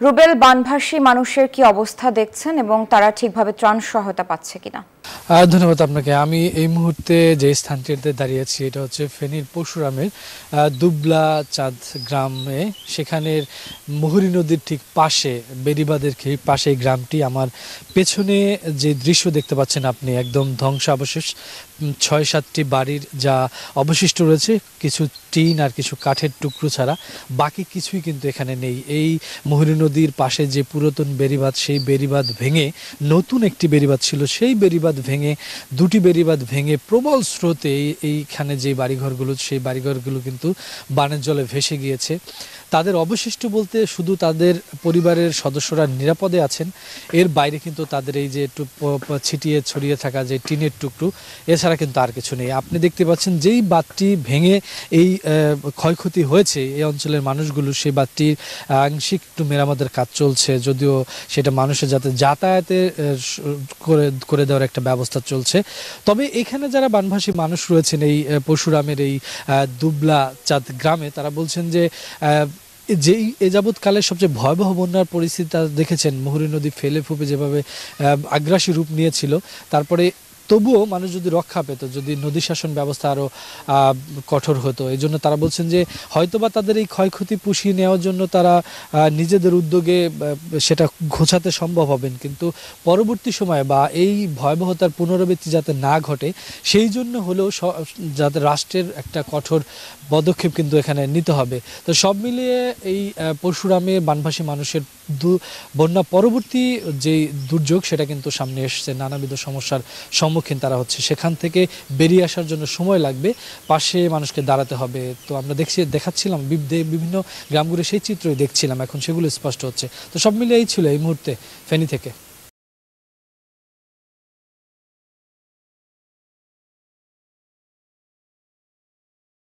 রুবেল, বানভাসী মানুষের কি অবস্থা দেখছেন এবং তারা ঠিকভাবে ত্রাণ সহায়তা পাচ্ছে কিনা? ধন্যবাদ আপনাকে। আমি এই মুহূর্তে যে স্থানটিতে দাঁড়িয়ে আছি এটা হচ্ছে ফেনীর পরশুরামের দুবলা চাঁদ গ্রামে। সেখানের মুহুরী নদীর ঠিক পাশে, বেড়িবাঁধের ঠিক পাশে এই গ্রামটি। আমার পেছনে যে দৃশ্য দেখতে পাচ্ছেন আপনি, একদম ধ্বংসাবশেষ। ৬-৭টি বাড়ির যা অবশিষ্ট রয়েছে, কিছু টিন আর কিছু কাঠের টুকরো ছাড়া বাকি কিছুই কিন্তু এখানে নেই। এই মুহুরী নদীর পাশে যে পুরাতন বেড়িবাঁধ, সেই বেড়িবাঁধ ভেঙে নতুন একটি বেড়িবাঁধ ছিল, সেই বেড়িবাঁধ ভেঙে, দুটি বেড়িবাঁধ ভেঙে প্রবল স্রোতে এইখানে যে বাড়িঘরগুলো, সেই বাড়িঘরগুলো কিন্তু বানের জলে ভেসে গিয়েছে। তাদের অবশিষ্ট বলতে শুধু তাদের পরিবারের সদস্যরা নিরাপদে আছেন, এর বাইরে কিন্তু তাদের এই যে ছিটিয়ে ছড়িয়ে থাকা যে টিনের টুকরো, এছাড়া কিন্তু আর কিছু নেই। আপনি দেখতে পাচ্ছেন যেই বাঁধটি ভেঙে এই ক্ষয়ক্ষতি হয়েছে এই অঞ্চলের মানুষগুলো, সেই বাঁধটির আংশিক একটু মেরামতের কাজ চলছে, যদিও সেটা মানুষের যাতে যাতায়াতে করে দেওয়ার একটা ব্যবস্থা চলছে। তবে এখানে যারা বানভাসী মানুষ রয়েছেন এই পরশুরামের এই দুবলা চাঁদ গ্রামে, তারা বলছেন যে যেই এ যাবৎকালের সবচেয়ে ভয়াবহ বন্যার পরিস্থিতি তারা দেখেছেন। মুহুরী নদী ফেলে ফুপে যেভাবে আগ্রাসী রূপ নিয়েছিল, তারপরে তবুও মানুষ যদি রক্ষা পেত, যদি নদী শাসন ব্যবস্থা আরও কঠোর হতো। এই জন্য তারা বলছেন যে হয়তোবা তাদের এই ক্ষয়ক্ষতি পুষিয়ে নেওয়ার জন্য তারা নিজেদের উদ্যোগে সেটা ঘোচাতে সম্ভব হবেন, কিন্তু পরবর্তী সময়ে বা এই ভয়াবহতার পুনরাবৃত্তি যাতে না ঘটে, সেই জন্য হলেও যাতে রাষ্ট্রের একটা কঠোর পদক্ষেপ কিন্তু এখানে নিতে হবে। তো সব মিলিয়ে এই পরশুরামে বানভাসী মানুষের বন্যা পরবর্তী যেই দুর্যোগ, সেটা কিন্তু সামনে এসেছে। নানাবিধ সমস্যার সম্মুখীন তারা হচ্ছে, সেখান থেকে বেরিয়ে আসার জন্য সময় লাগবে, পাশে মানুষকে দাঁড়াতে হবে। তো আমরা দেখাচ্ছিলাম বিভিন্ন গ্রামগুলো, সেই চিত্রই দেখছিলাম, এখন সেগুলো স্পষ্ট হচ্ছে। তো সব মিলিয়ে এই ছিল এই মুহূর্তে ফেনী থেকে।